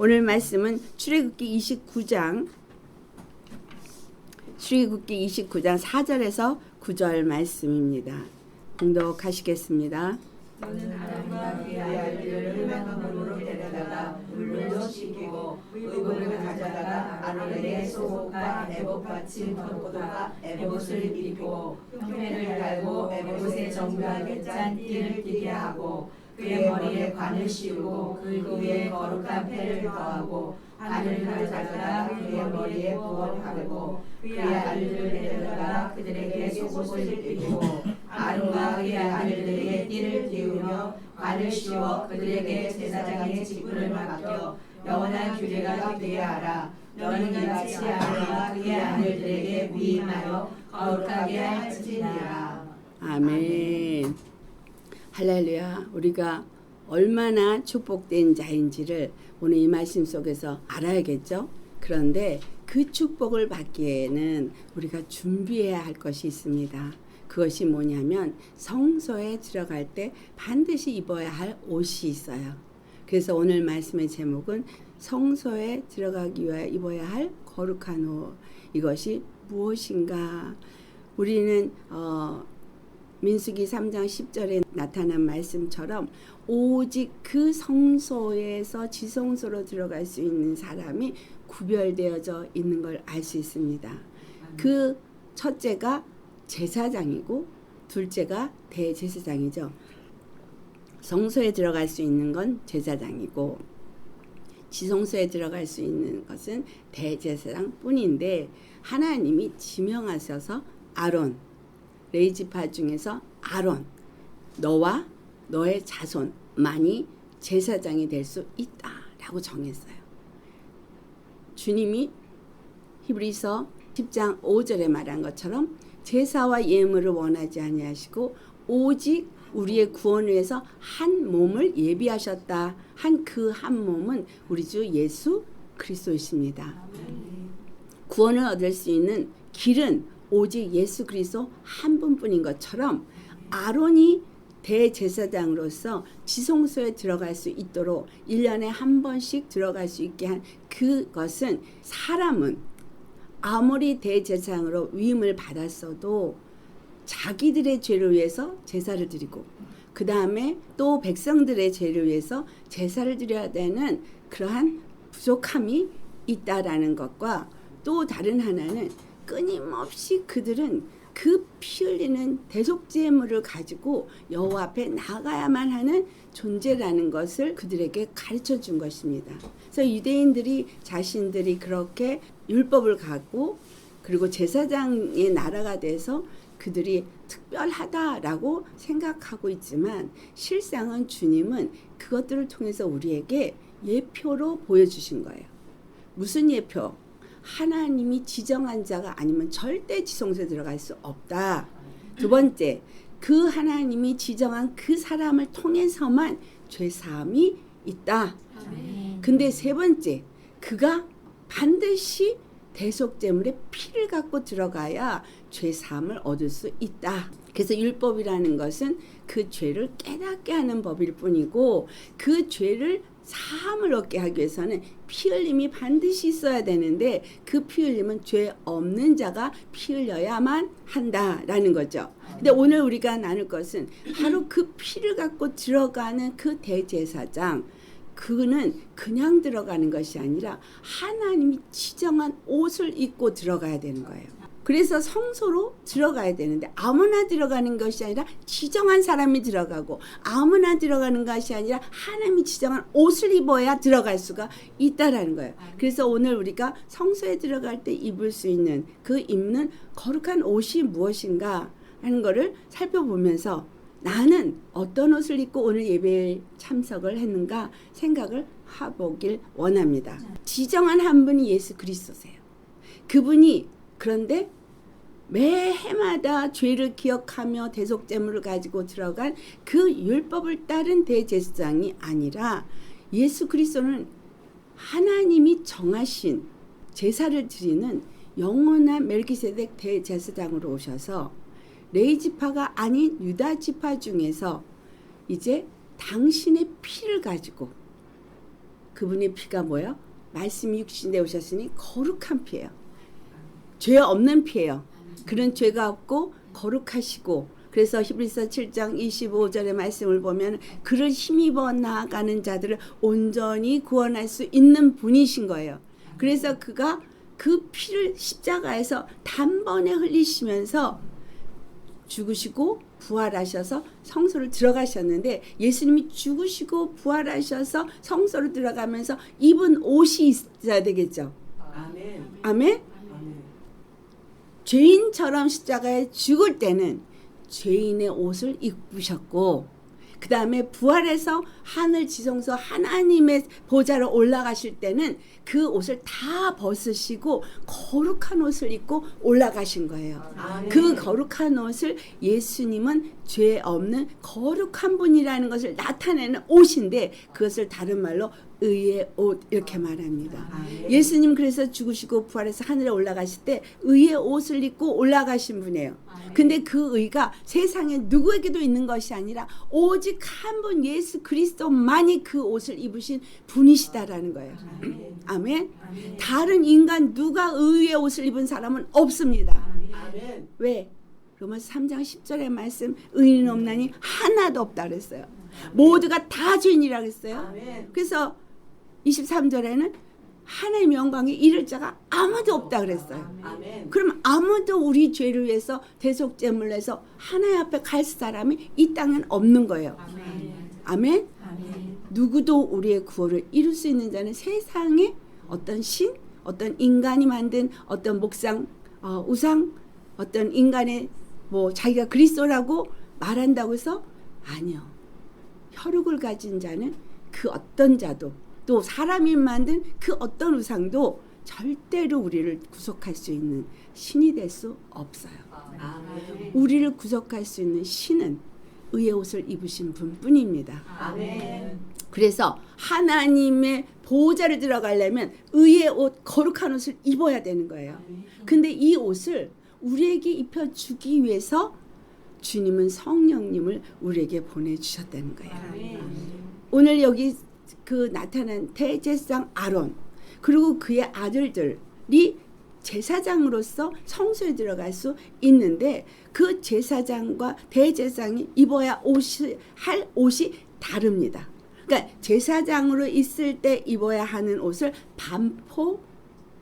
오늘 말씀은 출애굽기 29장 4절에서 9절 말씀입니다. 봉독하시겠습니다. 너는 아론과 그의 아들들을 흠양물로 데려다가 물로 씻기고 의복을 가져다가 아론에게 속옷과 에봇 받침 겉옷과 에봇을 입히고 흉패를 달고 에봇의 정교하게 짠 띠를 띠게 하고 그의 머리에 관을 씌우고 그 위에 거룩한 패를 더하고 관을 가져다가 그의 머리에 부어 바르고 그의 아들들을 데려다가 그들에게 속옷을 입히고 아론과 그의 아들들에게 띠를 띄우며 관을 씌워 그들에게 제사장의 직분을 맡겨 영원한 규례가 되게 하라. 너는 이같이 아론과 그의 아들들에게 위임하여 거룩하게 할지니라. 아멘. 할렐루야. 우리가 얼마나 축복된 자인지를 오늘 이 말씀 속에서 알아야겠죠. 그런데 그 축복을 받기에는 우리가 준비해야 할 것이 있습니다. 그것이 뭐냐면 성소에 들어갈 때 반드시 입어야 할 옷이 있어요. 그래서 오늘 말씀의 제목은 성소에 들어가기 위하여 입어야 할 거룩한 옷. 이것이 무엇인가? 우리는 민수기 3장 10절에 나타난 말씀처럼 오직 그 성소에서 지성소로 들어갈 수 있는 사람이 구별되어져 있는 걸 알 수 있습니다. 그 첫째가 제사장이고 둘째가 대제사장이죠. 성소에 들어갈 수 있는 건 제사장이고 지성소에 들어갈 수 있는 것은 대제사장 뿐인데 하나님이 지명하셔서 아론, 레위지파 중에서 아론, 너와 너의 자손만이 제사장이 될 수 있다라고 정했어요. 주님이 히브리서 10장 5절에 말한 것처럼 제사와 예물을 원하지 아니하시고 오직 우리의 구원을 위해서 한 몸을 예비하셨다. 한 몸은 우리 주 예수 그리스도이십니다. 구원을 얻을 수 있는 길은 오직 예수 그리스도 한 분뿐인 것처럼 아론이 대제사장으로서 지성소에 들어갈 수 있도록 1년에 한 번씩 들어갈 수 있게 한 그것은 사람은 아무리 대제사장으로 위임을 받았어도 자기들의 죄를 위해서 제사를 드리고 그 다음에 또 백성들의 죄를 위해서 제사를 드려야 되는 그러한 부족함이 있다라는 것과 또 다른 하나는 끊임없이 그들은 그 피 흘리는 대속제물을 가지고 여호와 앞에 나가야만 하는 존재라는 것을 그들에게 가르쳐 준 것입니다. 그래서 유대인들이 자신들이 그렇게 율법을 갖고 그리고 제사장의 나라가 돼서 그들이 특별하다라고 생각하고 있지만 실상은 주님은 그것들을 통해서 우리에게 예표로 보여주신 거예요. 무슨 예표? 하나님이 지정한 자가 아니면 절대 지성소에 들어갈 수 없다. 두 번째, 그 하나님이 지정한 그 사람을 통해서만 죄사함이 있다. 근데 세 번째, 그가 반드시 대속제물의 피를 갖고 들어가야 죄사함을 얻을 수 있다. 그래서 율법이라는 것은 그 죄를 깨닫게 하는 법일 뿐이고 그 죄를 사함을 얻게 하기 위해서는 피 흘림이 반드시 있어야 되는데 그 피 흘림은 죄 없는 자가 피 흘려야만 한다라는 거죠. 근데 오늘 우리가 나눌 것은 바로 그 피를 갖고 들어가는 그 대제사장, 그는 그냥 들어가는 것이 아니라 하나님이 지정한 옷을 입고 들어가야 되는 거예요. 그래서 성소로 들어가야 되는데 아무나 들어가는 것이 아니라 지정한 사람이 들어가고 아무나 들어가는 것이 아니라 하나님이 지정한 옷을 입어야 들어갈 수가 있다라는 거예요. 그래서 오늘 우리가 성소에 들어갈 때 입을 수 있는 그 입는 거룩한 옷이 무엇인가 하는 거를 살펴보면서 나는 어떤 옷을 입고 오늘 예배에 참석을 했는가 생각을 해보길 원합니다. 지정한 한 분이 예수 그리스도세요. 그분이 그런데 매 해마다 죄를 기억하며 대속제물을 가지고 들어간 그 율법을 따른 대제사장이 아니라 예수 그리스도는 하나님이 정하신 제사를 드리는 영원한 멜기세덱 대제사장으로 오셔서 레위지파가 아닌 유다지파 중에서 이제 당신의 피를 가지고 그분의 피가 뭐예요? 말씀이 육신에 오셨으니 거룩한 피예요. 죄 없는 피예요. 그런 죄가 없고 거룩하시고, 그래서 히브리서 7장 25절의 말씀을 보면 그를 힘입어 나아가는 자들을 온전히 구원할 수 있는 분이신 거예요. 그래서 그가 그 피를 십자가에서 단번에 흘리시면서 죽으시고 부활하셔서 성소를 들어가셨는데, 예수님이 죽으시고 부활하셔서 성소로 들어가면서 입은 옷이 있어야 되겠죠. 아멘. 아멘? 아멘. 죄인처럼 십자가에 죽을 때는 죄인의 옷을 입으셨고, 그 다음에 부활해서 하늘 지성소 하나님의 보좌로 올라가실 때는 그 옷을 다 벗으시고 거룩한 옷을 입고 올라가신 거예요. 아멘. 그 거룩한 옷을 예수님은 죄 없는 거룩한 분이라는 것을 나타내는 옷인데, 그것을 다른 말로 의의 옷 이렇게 말합니다. 아멘. 예수님 그래서 죽으시고 부활해서 하늘에 올라가실 때 의의 옷을 입고 올라가신 분이에요. 근데 그 의가 세상에 누구에게도 있는 것이 아니라 오직 한 분 예수 그리스도만이 그 옷을 입으신 분이시다라는 거예요. 아멘. 아멘. 다른 인간 누가 의의 옷을 입은 사람은 없습니다. 아멘. 왜? 로마서 3장 10절의 말씀, 의인은 없나니 하나도 없다 그랬어요. 모두가 다 죄인이라고 했어요. 아멘. 그래서 23절에는 하나님의 영광에 이를 자가 아무도 없다 그랬어요. 아멘. 그럼 아무도 우리 죄를 위해서 대속제물을 해서 하나님 앞에 갈 사람이 이 땅엔 없는 거예요. 아멘? 아멘. 누구도 우리의 구원을 이룰 수 있는 자는 세상에 어떤 신, 어떤 인간이 만든 어떤 목상, 우상, 어떤 인간의 뭐 자기가 그리스도라고 말한다고 해서 아니요. 혈육을 가진 자는 그 어떤 자도, 또 사람이 만든 그 어떤 우상도 절대로 우리를 구속할 수 있는 신이 될 수 없어요. 아멘. 우리를 구속할 수 있는 신은 의의 옷을 입으신 분뿐입니다. 아멘. 그래서 하나님의 보호자를 들어가려면 의의 옷, 거룩한 옷을 입어야 되는 거예요. 근데 이 옷을 우리에게 입혀주기 위해서 주님은 성령님을 우리에게 보내주셨다는 거예요. 아멘. 오늘 여기 그 나타난 대제사장 아론, 그리고 그의 아들들이 제사장으로서 성소에 들어갈 수 있는데, 그 제사장과 대제사장이 입어야 할 옷이 다릅니다. 그러니까 제사장으로 있을 때 입어야 하는 옷을 반포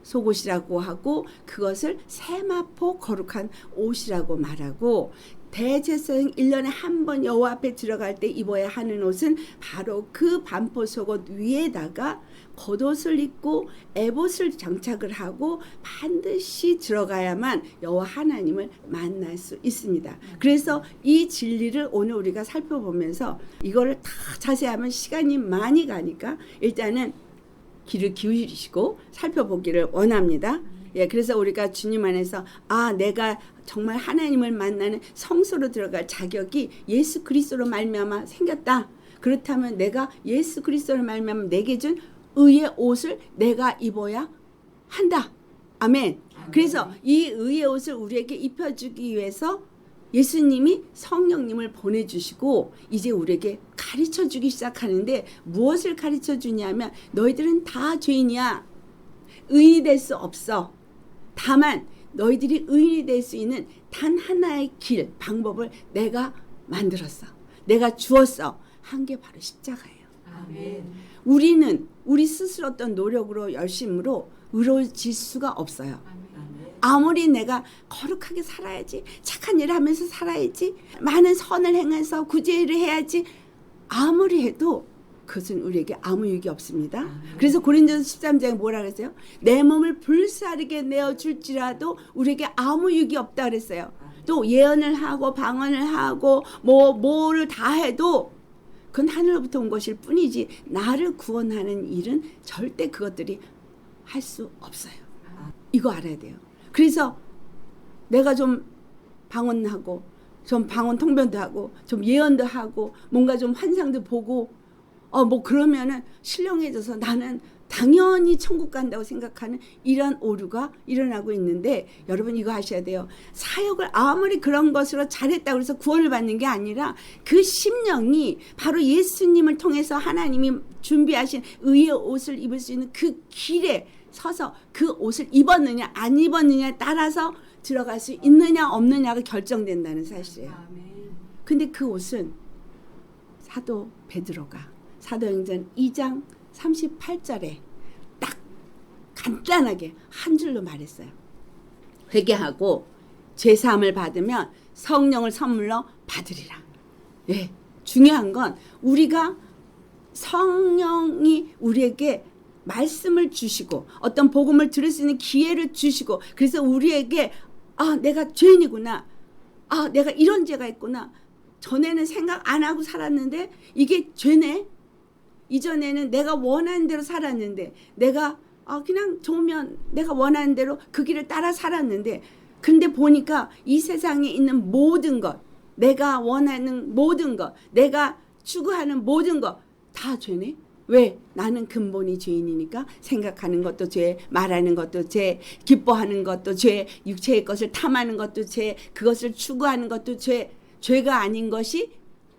속옷이라고 하고, 그것을 세마포 거룩한 옷이라고 말하고, 대제사장 1년에 한 번 여호와 앞에 들어갈 때 입어야 하는 옷은 바로 그 반포 속옷 위에다가 겉옷을 입고 에봇을 장착을 하고 반드시 들어가야만 여호와 하나님을 만날 수 있습니다. 그래서 이 진리를 오늘 우리가 살펴보면서 이거를 다 자세히 하면 시간이 많이 가니까 일단은 귀를 기울이시고 살펴보기를 원합니다. 예, 그래서 우리가 주님 안에서 내가 정말 하나님을 만나는 성소로 들어갈 자격이 예수 그리스도로 말미암아 생겼다. 그렇다면 내가 예수 그리스도로 말미암아 내게 준 의의 옷을 내가 입어야 한다. 아멘. 그래서 이 의의 옷을 우리에게 입혀주기 위해서 예수님이 성령님을 보내주시고 이제 우리에게 가르쳐주기 시작하는데, 무엇을 가르쳐주냐면 너희들은 다 죄인이야. 의인이 될 수 없어. 다만 너희들이 의인이 될 수 있는 단 하나의 길, 방법을 내가 만들었어. 내가 주었어. 한 게 바로 십자가예요. 아멘. 우리는 우리 스스로 어떤 노력으로 열심으로 의로워질 수가 없어요. 아무리 내가 거룩하게 살아야지, 착한 일을 하면서 살아야지, 많은 선을 행해서 구제를 해야지, 아무리 해도 그것은 우리에게 아무 유익이 없습니다. 그래서 고린도서 13장에 뭐라 그랬어요? 내 몸을 불사르게 내어줄지라도 우리에게 아무 유익이 없다 그랬어요. 또 예언을 하고 방언을 하고 뭐를 다 해도 그건 하늘로부터 온 것일 뿐이지, 나를 구원하는 일은 절대 그것들이 할 수 없어요. 이거 알아야 돼요. 그래서 내가 좀 방언하고 좀 방언 통변도 하고 좀 예언도 하고 뭔가 좀 환상도 보고 그러면은 신령해져서 나는 당연히 천국 간다고 생각하는 이런 오류가 일어나고 있는데 여러분 이거 하셔야 돼요. 사역을 아무리 그런 것으로 잘했다고 해서 구원을 받는 게 아니라 그 심령이 바로 예수님을 통해서 하나님이 준비하신 의의 옷을 입을 수 있는 그 길에 서서 그 옷을 입었느냐 안 입었느냐에 따라서 들어갈 수 있느냐 없느냐가 결정된다는 사실이에요. 근데 그 옷은 사도 베드로가 사도행전 2장 38절에 딱 간단하게 한 줄로 말했어요. 회개하고 죄사함을 받으면 성령을 선물로 받으리라. 예, 중요한 건 우리가 성령이 우리에게 말씀을 주시고 어떤 복음을 들을 수 있는 기회를 주시고 그래서 우리에게 내가 죄인이구나. 내가 이런 죄가 있구나. 전에는 생각 안 하고 살았는데 이게 죄네. 이전에는 내가 원하는 대로 살았는데 내가 그냥 좋으면 내가 원하는 대로 그 길을 따라 살았는데 근데 보니까 이 세상에 있는 모든 것 내가 원하는 모든 것 내가 추구하는 모든 것 다 죄네. 왜? 나는 근본이 죄인이니까 생각하는 것도 죄, 말하는 것도 죄, 기뻐하는 것도 죄, 육체의 것을 탐하는 것도 죄, 그것을 추구하는 것도 죄, 죄가 아닌 것이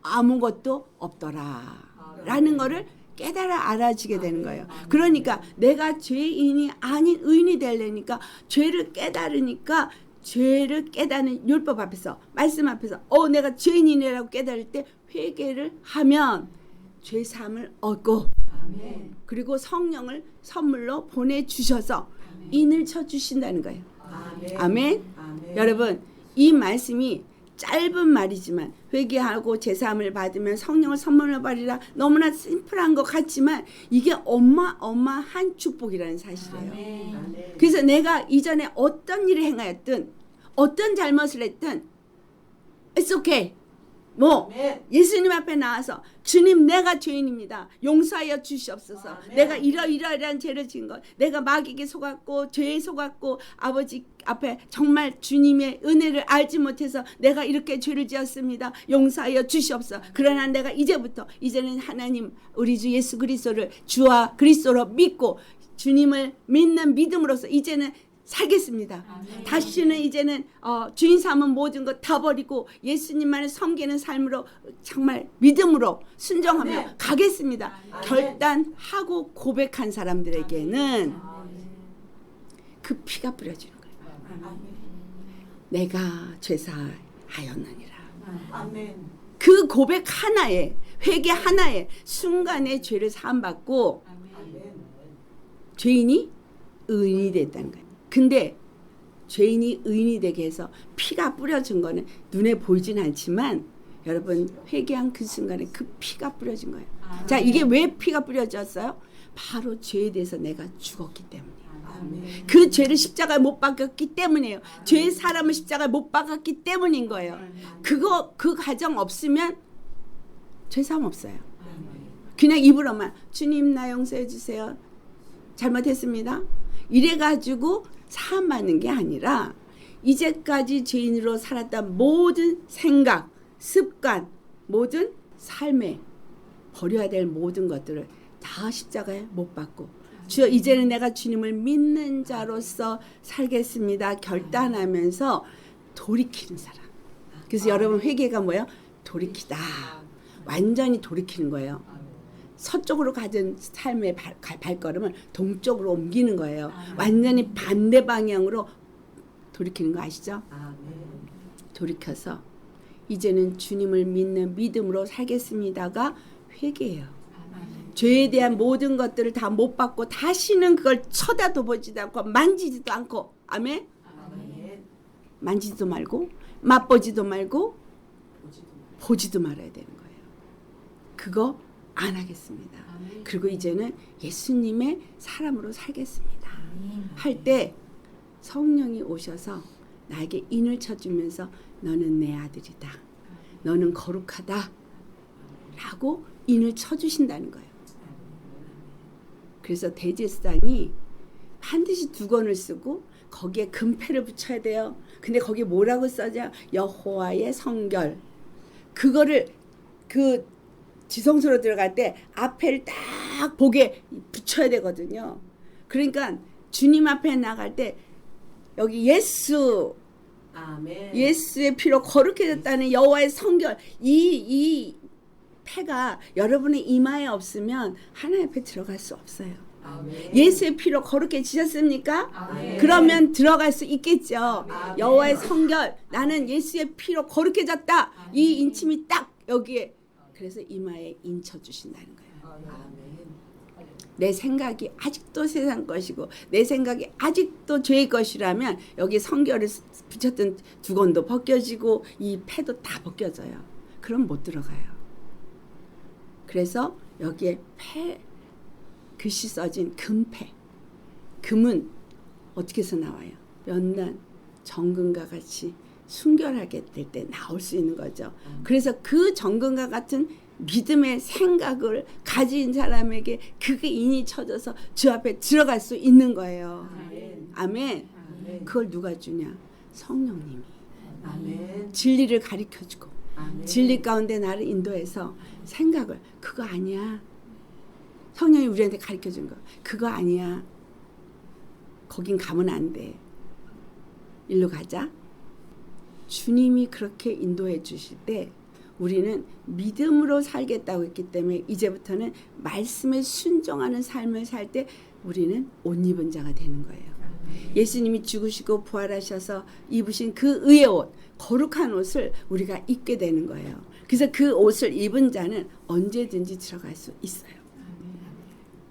아무것도 없더라 라는 거를 깨달아 알아지게 되는 거예요. 그러니까 내가 죄인이 아닌 의인이 되려니까 죄를 깨달으니까 죄를 깨닫는 율법 앞에서 말씀 앞에서 내가 죄인이라고 깨달을 때 회개를 하면 죄사함을 얻고 그리고 성령을 선물로 보내주셔서 인을 쳐주신다는 거예요. 아멘. 여러분 이 말씀이 짧은 말이지만 회개하고 제사함을 받으면 성령을 선물로 받으리라 너무나 심플한 것 같지만 이게 어마어마한 축복이라는 사실이에요. 그래서 내가 이전에 어떤 일을 행하였든 어떤 잘못을 했든 It's okay. 예수님 앞에 나와서 주님 내가 죄인입니다. 용서하여 주시옵소서. 내가 이러이러한 죄를 지은 것 내가 마귀에게 속았고 죄에 속았고 아버지 앞에 정말 주님의 은혜를 알지 못해서 내가 이렇게 죄를 지었습니다. 용서하여 주시옵소서. 그러나 내가 이제는 하나님 우리 주 예수 그리스도를 주와 그리스도로 믿고 주님을 믿는 믿음으로써 이제는 살겠습니다. 다시는 이제는 주인 삼은 모든 것 다 버리고 예수님만을 섬기는 삶으로 정말 믿음으로 순종하며 가겠습니다. 결단하고 고백한 사람들에게는 그 피가 뿌려지는 거예요. 내가 죄사하였느니라. 그 고백 하나에 회개 하나에 순간에 죄를 사함받고 죄인이 의인이 됐다는 거예요. 근데 죄인이 의인이 되게 해서 피가 뿌려진 거는 눈에 보이진 않지만 여러분 회개한 그 순간에 그 피가 뿌려진 거예요. 자, 이게 왜 피가 뿌려졌어요? 바로 죄에 대해서 내가 죽었기 때문이에요. 그 죄를 십자가에 못 박았기 때문이에요. 죄의 사람을 십자가에 못 박았기 때문인 거예요. 그 과정 없으면 죄사함 없어요. 그냥 입으로만 주님 나 용서해 주세요. 잘못했습니다. 이래가지고 사함 받는 게 아니라 이제까지 죄인으로 살았던 모든 생각, 습관, 모든 삶에 버려야 될 모든 것들을 다 십자가에 못 박고 주여 이제는 내가 주님을 믿는 자로서 살겠습니다. 결단하면서 돌이키는 사람. 그래서 여러분 회개가 뭐예요? 돌이키다. 완전히 돌이키는 거예요. 서쪽으로 가진 삶의 발걸음을 동쪽으로 옮기는 거예요. 완전히 반대 방향으로 돌이키는 거 아시죠? 돌이켜서 이제는 주님을 믿는 믿음으로 살겠습니다가 회개예요. 죄에 대한 모든 것들을 다 못 받고 다시는 그걸 쳐다도 보지도 않고 만지지도 않고 아멘? 만지지도 말고 맛보지도 말고 보지도 말아야 되는 거예요. 그거 안 하겠습니다. 그리고 이제는 예수님의 사람으로 살겠습니다. 할 때 성령이 오셔서 나에게 인을 쳐주면서 너는 내 아들이다. 너는 거룩하다. 라고 인을 쳐주신다는 거예요. 그래서 대제사장이 반드시 2권을 쓰고 거기에 금패를 붙여야 돼요. 근데 거기에 뭐라고 써져? 여호와의 성결. 그거를 지성소로 들어갈 때 앞에를 딱 딱 복에 붙여야 되거든요. 그러니까 주님 앞에 나갈 때 여기 예수, 아멘. 예수의 피로 거룩해졌다는 여호와의 성결, 이 패가 여러분의 이마에 없으면 하나님 앞에 들어갈 수 없어요. 아멘. 예수의 피로 거룩해지셨습니까? 아멘. 그러면 들어갈 수 있겠죠. 아멘. 여호와의 성결, 나는 예수의 피로 거룩해졌다. 이 인침이 딱 여기에, 그래서 이마에 인쳐 주신다는 거예요. 아멘. 내 생각이 아직도 세상 것이고 내 생각이 아직도 죄의 것이라면 여기 성결을 붙였던 두건도 벗겨지고 이 패도 다 벗겨져요. 그럼 못 들어가요. 그래서 여기에 패, 글씨 써진 금패. 금은 어떻게 해서 나와요? 연단, 정금과 같이 순결하게 될 때 나올 수 있는 거죠. 그래서 그 정금과 같은 믿음의 생각을 가진 사람에게 그게 인이 쳐져서 주 앞에 들어갈 수 있는 거예요. 아멘. 아멘. 아멘. 그걸 누가 주냐? 성령님이. 아멘. 진리를 가르쳐주고 아멘. 진리 가운데 나를 인도해서 생각을, 그거 아니야. 성령이 우리한테 가르쳐준 거. 그거 아니야. 거긴 가면 안 돼. 일로 가자. 주님이 그렇게 인도해 주실 때 우리는 믿음으로 살겠다고 했기 때문에 이제부터는 말씀에 순종하는 삶을 살 때 우리는 옷 입은 자가 되는 거예요. 예수님이 죽으시고 부활하셔서 입으신 그 의의 옷, 거룩한 옷을 우리가 입게 되는 거예요. 그래서 그 옷을 입은 자는 언제든지 들어갈 수 있어요.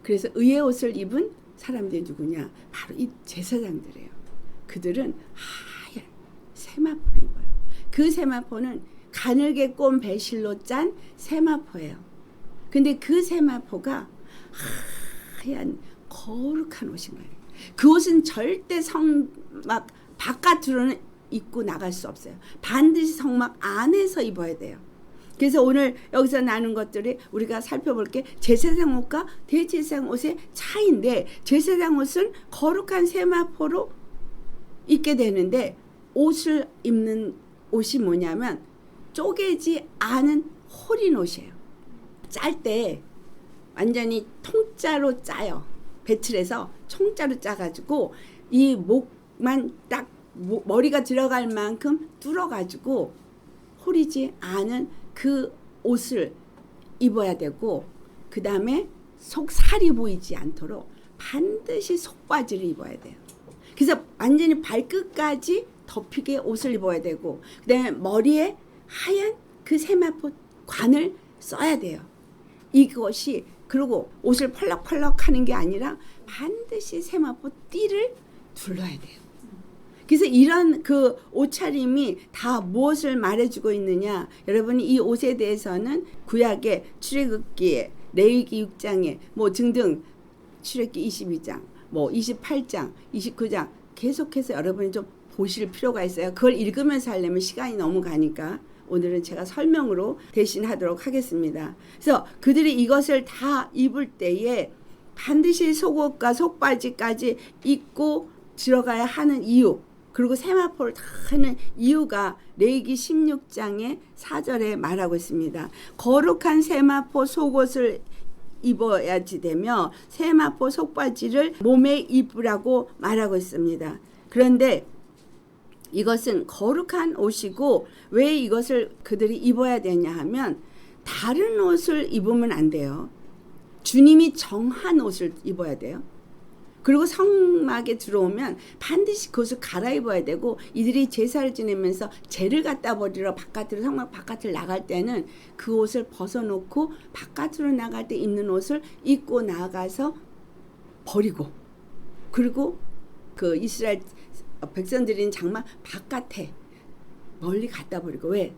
그래서 의의 옷을 입은 사람들이 누구냐? 바로 이 제사장들이에요. 그들은 하얀 세마포를 입어요. 그 세마포는 가늘게 꼰 배실로 짠 세마포예요. 근데 그 세마포가 하얀 거룩한 옷인 거예요. 그 옷은 절대 성막 바깥으로는 입고 나갈 수 없어요. 반드시 성막 안에서 입어야 돼요. 그래서 오늘 여기서 나눈 것들이 우리가 살펴볼 게 제사장 옷과 대제사장 옷의 차이인데, 제사장 옷은 거룩한 세마포로 입게 되는데 옷을 입는 옷이 뭐냐면 쪼개지 않은 홀인 옷이에요. 짤 때 완전히 통짜로 짜요. 배틀에서 총자로 짜가지고 이 목만 딱 머리가 들어갈 만큼 뚫어가지고 홀이지 않은 그 옷을 입어야 되고, 그 다음에 속살이 보이지 않도록 반드시 속바지를 입어야 돼요. 그래서 완전히 발끝까지 덮이게 옷을 입어야 되고, 그 다음에 머리에 하얀 그 세마포 관을 써야 돼요. 이것이, 그리고 옷을 펄럭펄럭 하는 게 아니라 반드시 세마포 띠를 둘러야 돼요. 그래서 이런 그 옷차림이 다 무엇을 말해주고 있느냐? 여러분이 이 옷에 대해서는 구약의 출애굽기에, 레위기 6장에 뭐 등등, 출애굽기 22장, 뭐 28장, 29장 계속해서 여러분이 좀 보실 필요가 있어요. 그걸 읽으면서 하려면 시간이 너무 가니까 오늘은 제가 설명으로 대신하도록 하겠습니다. 그래서 그들이 이것을 다 입을 때에 반드시 속옷과 속바지까지 입고 들어가야 하는 이유, 그리고 세마포를 다 하는 이유가 레위기 16장의 4절에 말하고 있습니다. 거룩한 세마포 속옷을 입어야지 되며 세마포 속바지를 몸에 입으라고 말하고 있습니다. 그런데 이것은 거룩한 옷이고, 왜 이것을 그들이 입어야 되냐 하면 다른 옷을 입으면 안 돼요. 주님이 정한 옷을 입어야 돼요. 그리고 성막에 들어오면 반드시 그것을 갈아입어야 되고, 이들이 제사를 지내면서 죄를 갖다 버리러 바깥으로, 성막 바깥을 나갈 때는 그 옷을 벗어놓고 바깥으로 나갈 때 입는 옷을 입고 나가서 버리고, 그리고 그 이스라엘 백성들인 장막 바깥에 멀리 갖다 버리고, 왜?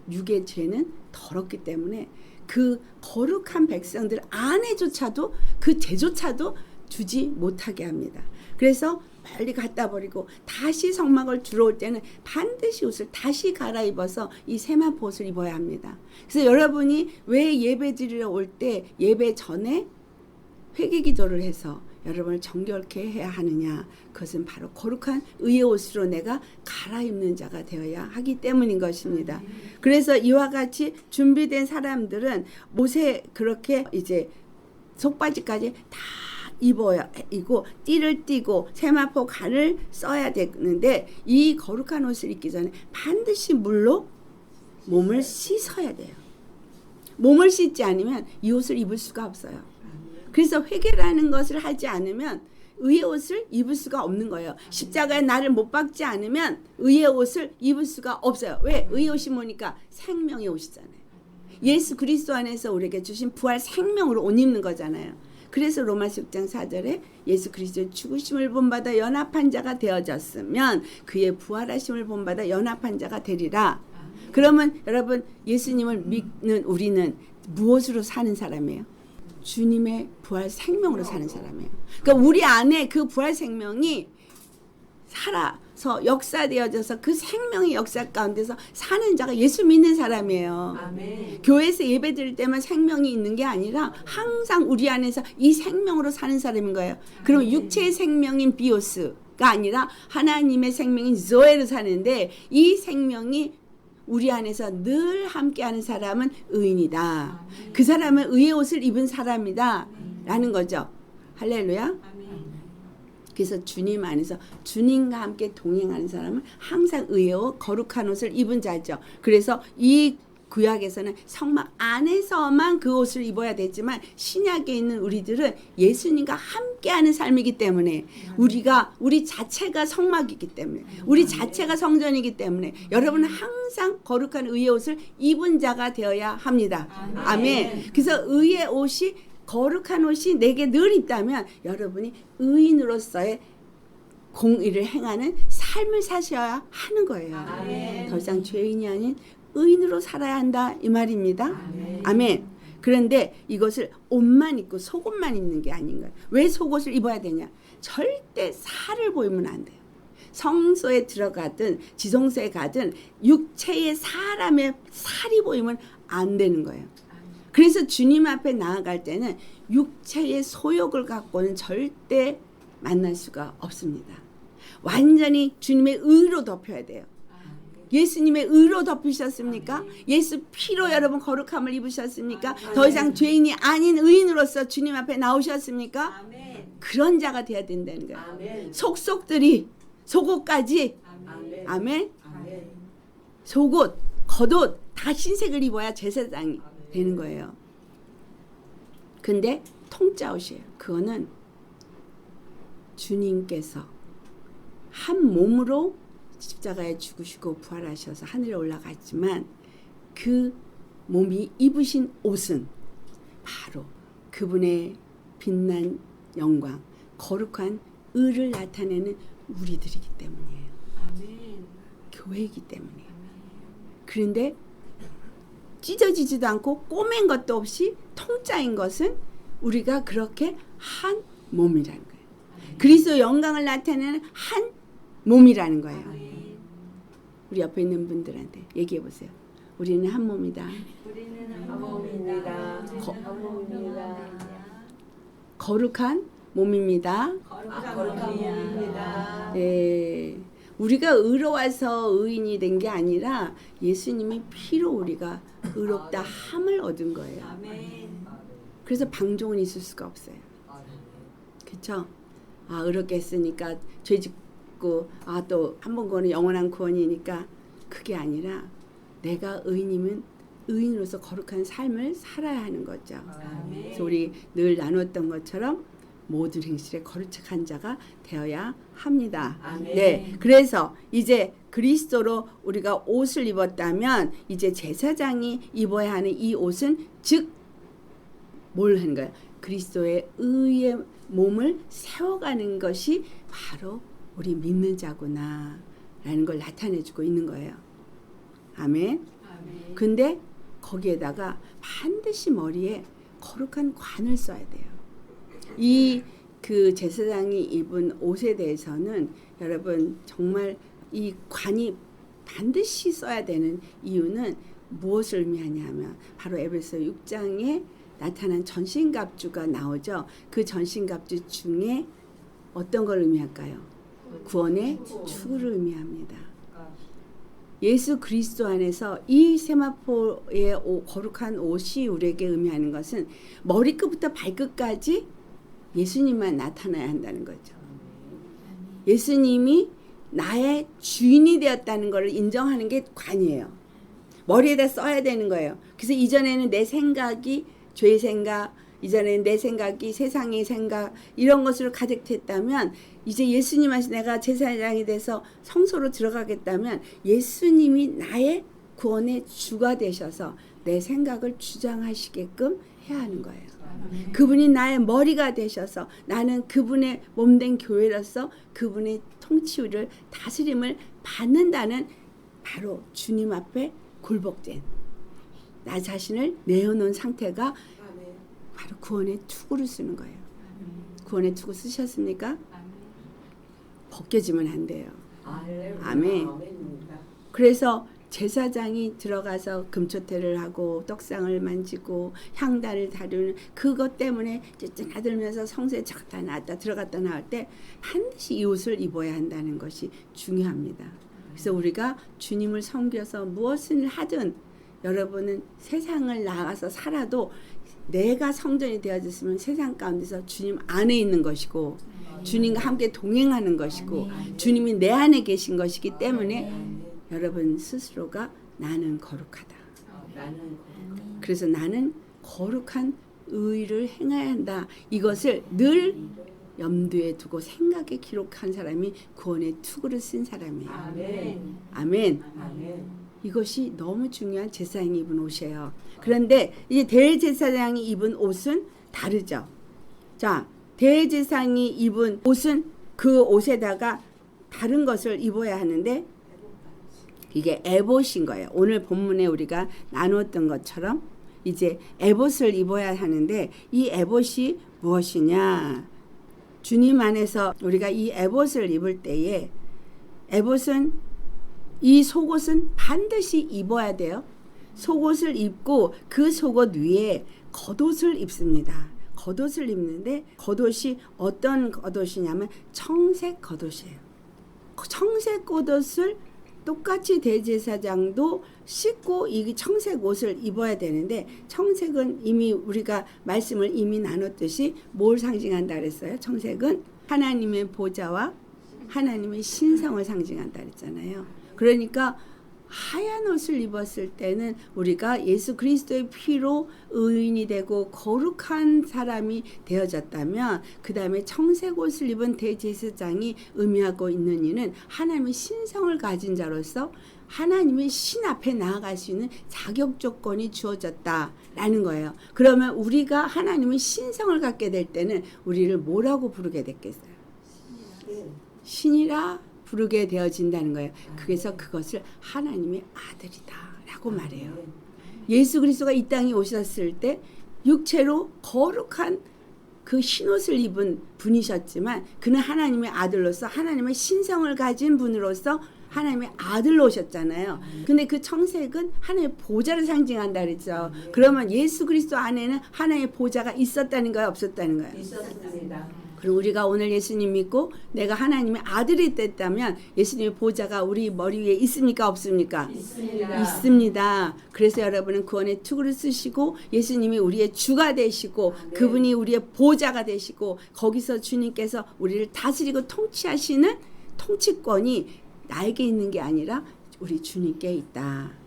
육의 죄는 더럽기 때문에 그 거룩한 백성들 안에조차도 그 죄조차도 주지 못하게 합니다. 그래서 멀리 갖다 버리고 다시 성막을 들어올 때는 반드시 옷을 다시 갈아입어서 이 세마포 옷을 입어야 합니다. 그래서 여러분이 왜 예배 드리러 올 때 예배 전에 회개 기도를 해서 여러분을 정결케 해야 하느냐? 그것은 바로 거룩한 의의 옷으로 내가 갈아입는 자가 되어야 하기 때문인 것입니다. 그래서 이와 같이 준비된 사람들은 못에 그렇게 이제 속바지까지 다 입고 띠를 띠고 세마포 간을 써야 되는데 이 거룩한 옷을 입기 전에 반드시 물로 몸을 씻어야 돼요. 몸을 씻지 않으면 이 옷을 입을 수가 없어요. 그래서 회개라는 것을 하지 않으면 의의 옷을 입을 수가 없는 거예요. 십자가에 나를 못 박지 않으면 의의 옷을 입을 수가 없어요. 왜? 의의 옷이 뭐니까 생명의 옷이잖아요. 예수 그리스도 안에서 우리에게 주신 부활 생명으로 옷 입는 거잖아요. 그래서 로마서 6장 4절에 예수 그리스도의 죽으심을 본받아 연합한 자가 되어졌으면 그의 부활하심을 본받아 연합한 자가 되리라. 그러면 여러분 예수님을 믿는 우리는 무엇으로 사는 사람이에요? 주님의 부활 생명으로 사는 사람이에요. 그러니까 우리 안에 그 부활 생명이 살아서 역사되어져서 그 생명의 역사 가운데서 사는 자가 예수 믿는 사람이에요. 아멘. 교회에서 예배 드릴 때만 생명이 있는 게 아니라 항상 우리 안에서 이 생명으로 사는 사람인 거예요. 그럼 육체의 생명인 비오스가 아니라 하나님의 생명인 조에로 사는데 이 생명이 우리 안에서 늘 함께하는 사람은 의인이다. 그 사람은 의의 옷을 입은 사람이다 라는 거죠. 할렐루야. 그래서 주님 안에서 주님과 함께 동행하는 사람은 항상 의의 옷, 거룩한 옷을 입은 자죠. 그래서 이 구약에서는 성막 안에서만 그 옷을 입어야 되지만 신약에 있는 우리들은 예수님과 함께하는 삶이기 때문에 우리 자체가 성막이기 때문에 우리 자체가 성전이기 때문에 여러분은 항상 거룩한 의의 옷을 입은 자가 되어야 합니다. 아멘. 그래서 의의 옷이 거룩한 옷이 내게 늘 있다면 여러분이 의인으로서의 공의를 행하는 삶을 사셔야 하는 거예요. 아멘. 더 이상 죄인이 아닌 의인으로 살아야 한다 이 말입니다. 아멘. 그런데 이것을 옷만 입고 속옷만 입는 게 아닌 거예요. 왜 속옷을 입어야 되냐? 절대 살을 보이면 안 돼요. 성소에 들어가든 지성소에 가든 육체의 사람의 살이 보이면 안 되는 거예요. 그래서 주님 앞에 나아갈 때는 육체의 소욕을 갖고는 절대 만날 수가 없습니다. 완전히 주님의 의로 덮여야 돼요. 예수님의 의로 덮으셨습니까? 예수 피로 여러분 거룩함을 입으셨습니까? 더 이상 죄인이 아닌 의인으로서 주님 앞에 나오셨습니까? 그런 자가 돼야 된다는 거예요. 속속들이 속옷까지 아멘. 속옷, 겉옷 다 흰색을 입어야 제사장이 되는 거예요. 근데 통짜 옷이에요. 그거는 주님께서 한 몸으로 십자가에 죽으시고 부활하셔서 하늘에 올라갔지만 그 몸이 입으신 옷은 바로 그분의 빛난 영광, 거룩한 의를 나타내는 우리들이기 때문이에요. 교회이기 때문이에요. 그런데 찢어지지도 않고 꼬맨 것도 없이 통짜인 것은 우리가 그렇게 한 몸이라는 거예요. 그리스도 영광을 나타내는 한 몸이라는 거예요. 우리 옆에 있는 분들한테 얘기해 보세요. 우리는 한 몸이다. 우리는 한 몸입니다. 거룩한 몸입니다. 거룩한 몸입니다. 네. 우리가 의로워서 의인이 된 게 아니라 예수님이 피로 우리가 의롭다 함을 얻은 거예요. 그래서 방종은 있을 수가 없어요. 그렇죠? 의롭게 했으니까 죄 짓고 또 한 번 구원은 영원한 구원이니까 그게 아니라 내가 의인이면 의인으로서 거룩한 삶을 살아야 하는 거죠. 그래서 우리 늘 나눴던 것처럼 모든 행실에 거룩한 자가 되어야 합니다. 네, 그래서 이제 그리스도로 우리가 옷을 입었다면 이제 제사장이 입어야 하는 이 옷은 즉 뭘 하는 거예요? 그리스도의 의의 몸을 세워가는 것이 바로 우리 믿는 자구나 라는 걸 나타내주고 있는 거예요. 아멘. 근데 거기에다가 반드시 머리에 거룩한 관을 써야 돼요. 이 그 제사장이 입은 옷에 대해서는 여러분 정말 이 관이 반드시 써야 되는 이유는 무엇을 의미하냐 하면 바로 에베소 6장에 나타난 전신갑주가 나오죠. 그 전신갑주 중에 어떤 걸 의미할까요? 구원의 추구를 의미합니다. 예수 그리스도 안에서 이 세마포의 거룩한 옷이 우리에게 의미하는 것은 머리끝부터 발끝까지 예수님만 나타나야 한다는 거죠. 예수님이 나의 주인이 되었다는 것을 인정하는 게 관이에요. 머리에다 써야 되는 거예요. 그래서 이전에는 내 생각이 죄의 생각, 이전에는 내 생각이 세상의 생각 이런 것으로 가득했다면 이제 예수님 안에서 내가 제사장이 돼서 성소로 들어가겠다면 예수님이 나의 구원의 주가 되셔서 내 생각을 주장하시게끔 해야 하는 거예요. 그분이 나의 머리가 되셔서 나는 그분의 몸된 교회로서 그분의 통치를 다스림을 받는다는 바로 주님 앞에 굴복된 나 자신을 내어놓은 상태가 바로 구원의 투구를 쓰는 거예요. 구원의 투구 쓰셨습니까? 벗겨지면 안 돼요. 아멘. 그래서 제사장이 들어가서 금초대를 하고 떡상을 만지고 향단을 다루는 그것 때문에 ጭጭ나들면서 성소에 들어갔다 나왔다 들어갔다 나올 때 반드시 이 옷을 입어야 한다는 것이 중요합니다. 그래서 우리가 주님을 섬겨서 무엇을 하든 여러분은 세상을 나가서 살아도 내가 성전이 되어졌으면 세상 가운데서 주님 안에 있는 것이고 주님과 함께 동행하는 것이고 주님이 내 안에 계신 것이기 때문에 여러분 스스로가 나는 거룩하다. 그래서 나는 거룩한 의를 행해야 한다. 이것을 늘 염두에 두고 생각에 기록한 사람이 구원의 투구를 쓴 사람이에요. 아멘. 아멘. 이것이 너무 중요한 제사장이 입은 옷이에요. 그런데 이제 대제사장이 입은 옷은 다르죠. 자, 대제사장이 입은 옷은 그 옷에다가 다른 것을 입어야 하는데 이게 에봇인 거예요. 오늘 본문에 우리가 나누었던 것처럼 이제 에봇을 입어야 하는데 이 에봇이 무엇이냐? 주님 안에서 우리가 이 에봇을 입을 때에 에봇은 이 속옷은 반드시 입어야 돼요. 속옷을 입고 그 속옷 위에 겉옷을 입습니다. 겉옷을 입는데 겉옷이 어떤 겉옷이냐면 청색 겉옷이에요. 청색 겉옷을 똑같이 대제사장도 씻고 이 청색 옷을 입어야 되는데 청색은 이미 우리가 말씀을 이미 나눴듯이 뭘 상징한다 그랬어요? 청색은 하나님의 보좌와 하나님의 신성을 상징한다 그랬잖아요. 그러니까 하얀 옷을 입었을 때는 우리가 예수 그리스도의 피로 의인이 되고 거룩한 사람이 되어졌다면 그 다음에 청색 옷을 입은 대제사장이 의미하고 있는 이는 하나님의 신성을 가진 자로서 하나님의 신 앞에 나아갈 수 있는 자격 조건이 주어졌다라는 거예요. 그러면 우리가 하나님의 신성을 갖게 될 때는 우리를 뭐라고 부르게 됐겠어요? 신이라 부르게 되어진다는 거예요. 그래서 그것을 하나님의 아들이다라고 말해요. 예수 그리스도가 이 땅에 오셨을 때 육체로 거룩한 그 흰옷을 입은 분이셨지만 그는 하나님의 아들로서 하나님의 신성을 가진 분으로서 하나님의 아들로 오셨잖아요. 근데 그 청색은 하나님의 보좌를 상징한다 그랬죠. 그러면 예수 그리스도 안에는 하나님의 보좌가 있었다는 거예요, 없었다는 거예요? 있었습니다. 그리고 우리가 오늘 예수님 믿고 내가 하나님의 아들이 됐다면 예수님의 보좌가 우리 머리 위에 있습니까? 없습니까? 있습니다. 있습니다. 그래서 여러분은 구원의 투구를 쓰시고 예수님이 우리의 주가 되시고 그분이 우리의 보좌가 되시고 거기서 주님께서 우리를 다스리고 통치하시는 통치권이 나에게 있는 게 아니라 우리 주님께 있다.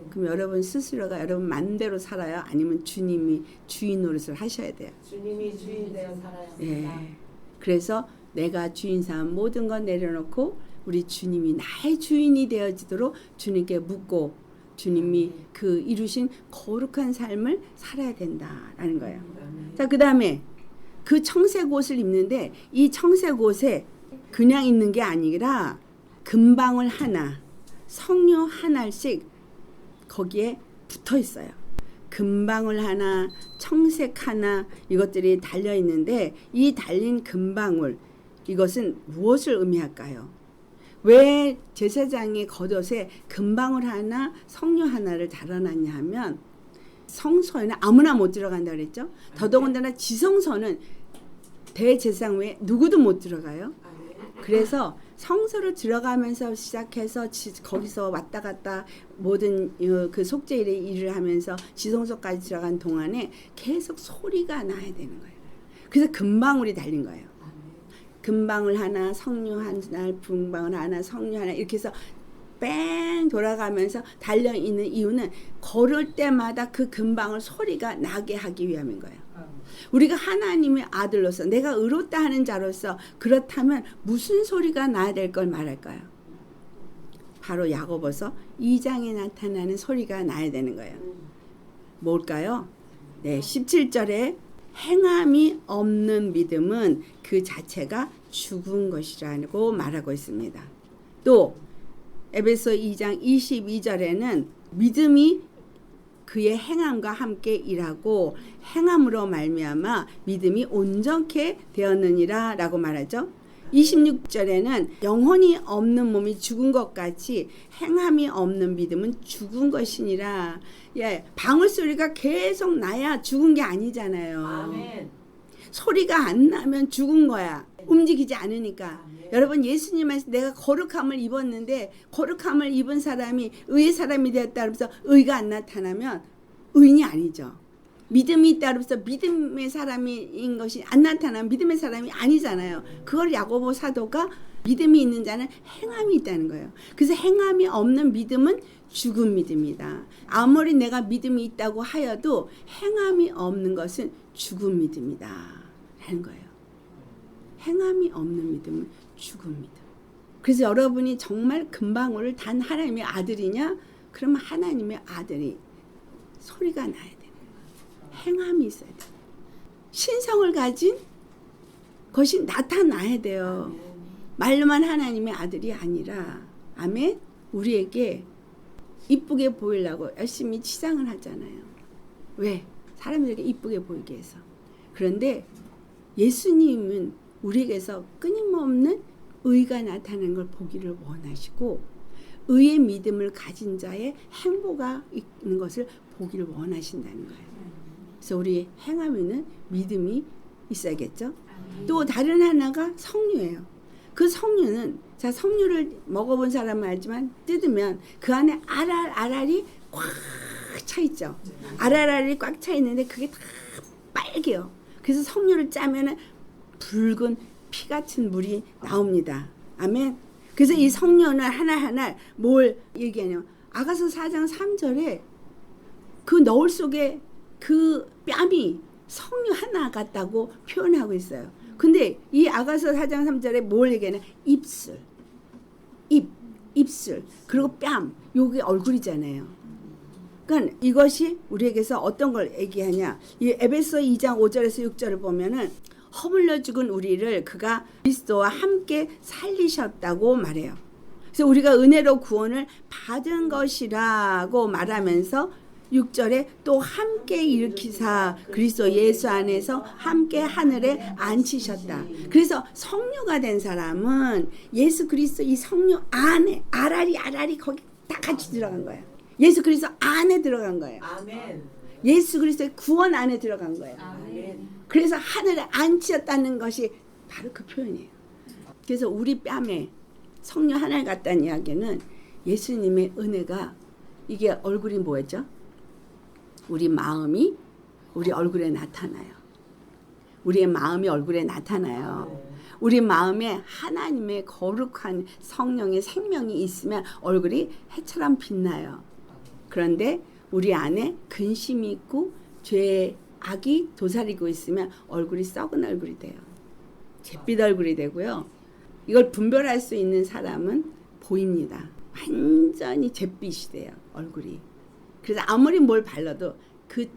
그럼 여러분 스스로가 여러분 마음대로 살아요? 아니면 주님이 주인 노릇을 하셔야 돼요? 주님이 주인 되어 살아야 합니다. 예. 그래서 내가 주인 삼은 모든 건 내려놓고 우리 주님이 나의 주인이 되어지도록 주님께 묻고 주님이 그 이루신 거룩한 삶을 살아야 된다라는 거예요. 자, 그 다음에 그 청색 옷을 입는데 이 청색 옷에 그냥 있는 게 아니라 금방울 하나, 석류 한 알씩 거기에 붙어 있어요. 금방울 하나, 청색 하나 이것들이 달려 있는데 이 달린 금방울 이것은 무엇을 의미할까요? 왜 제사장의 겉옷에 금방울 하나, 석류 하나를 달아놨냐 하면 성소에는 아무나 못 들어간다 그랬죠. 더더군다나 지성소는 대제사장 외에 누구도 못 들어가요. 그래서 성소를 들어가면서 시작해서 거기서 왔다 갔다 모든 그 속죄일의 일을 하면서 지성소까지 들어간 동안에 계속 소리가 나야 되는 거예요. 그래서 금방울이 달린 거예요. 금방울 하나, 석류 하나, 분방울 하나, 석류 하나 이렇게 해서 뺑 돌아가면서 달려있는 이유는 걸을 때마다 그 금방울 소리가 나게 하기 위함인 거예요. 우리가 하나님의 아들로서 내가 의롭다 하는 자로서 그렇다면 무슨 소리가 나야 될 걸 말할까요? 바로 야고보서 2장에 나타나는 소리가 나야 되는 거예요. 뭘까요? 네, 17절에 행함이 없는 믿음은 그 자체가 죽은 것이라고 말하고 있습니다. 또 에베소 2장 22절에는 믿음이 그의 행함과 함께 일하고 행함으로 말미암아 믿음이 온전케 되었느니라 라고 말하죠. 26절에는 영혼이 없는 몸이 죽은 것 같이 행함이 없는 믿음은 죽은 것이니라. 예, 방울소리가 계속 나야 죽은 게 아니잖아요. 아멘. 소리가 안 나면 죽은 거야. 움직이지 않으니까. 여러분 예수님 안에서 내가 거룩함을 입었는데 거룩함을 입은 사람이 의의 사람이 되었다 그러면서 의가 안 나타나면 의인이 아니죠. 믿음이 있다 그러면서 믿음의 사람인 것이 안 나타나면 믿음의 사람이 아니잖아요. 그걸 야고보 사도가 믿음이 있는 자는 행함이 있다는 거예요. 그래서 행함이 없는 믿음은 죽은 믿음이다. 아무리 내가 믿음이 있다고 하여도 행함이 없는 것은 죽은 믿음이다 라는 거예요. 행함이 없는 믿음은 죽은 믿음. 그래서 여러분이 정말 금방울을 단 하나님의 아들이냐? 그러면 하나님의 아들이 소리가 나야 되는 거예요. 행함이 있어야 돼요. 신성을 가진 것이 나타나야 돼요. 말로만 하나님의 아들이 아니라 아멘. 우리에게 이쁘게 보이려고 열심히 치장을 하잖아요. 왜? 사람들에게 이쁘게 보이게 해서. 그런데 예수님은 우리에게서 끊임없는 의가 나타나는 걸 보기를 원하시고 의의 믿음을 가진 자의 행보가 있는 것을 보기를 원하신다는 거예요. 그래서 우리 행하면은 믿음이 있어야겠죠. 또 다른 하나가 석류예요. 그 석류는 자 석류를 먹어본 사람은 알지만 뜯으면 그 안에 알알이 꽉 차 있죠. 알알이 꽉 차 있는데 그게 다 빨개요. 그래서 석류를 짜면은 붉은 피 같은 물이 나옵니다. 아멘. 그래서 이 석류는 하나하나 뭘 얘기하냐면 아가서 4장 3절에 그 너울 속에 그 뺨이 석류 하나 같다고 표현하고 있어요. 근데 이 아가서 4장 3절에 뭘 얘기하냐? 입술. 입술. 그리고 뺨. 요게 얼굴이잖아요. 그러니까 이것이 우리에게서 어떤 걸 얘기하냐? 이 에베소 2장 5절에서 6절을 보면은 허물려 죽은 우리를 그가 그리스도와 함께 살리셨다고 말해요. 그래서 우리가 은혜로 구원을 받은 것이라고 말하면서 6절에 또 함께 일으키사 그리스도 예수 안에서 함께 하늘에 앉히셨다. 그래서 성류가 된 사람은 예수 그리스도 이 성류 안에 알알이 거기 다 같이 들어간 거예요. 예수 그리스도 안에 들어간 거예요. 아멘. 예수 그리스도의 구원 안에 들어간 거예요. 아멘. 그래서 하늘에 앉혔다는 것이 바로 그 표현이에요. 그래서 우리 뺨에 성류 하나를 갖다는 이야기는 예수님의 은혜가 이게 얼굴이 뭐였죠? 우리 마음이 우리 얼굴에 나타나요. 우리의 마음이 얼굴에 나타나요. 우리 마음에 하나님의 거룩한 성령의 생명이 있으면 얼굴이 해처럼 빛나요. 그런데 우리 안에 근심이 있고 죄의 악이 도사리고 있으면 얼굴이 썩은 얼굴이 돼요. 잿빛 얼굴이 되고요. 이걸 분별할 수 있는 사람은 보입니다. 완전히 잿빛이 돼요. 얼굴이. 그래서 아무리 뭘 발라도 그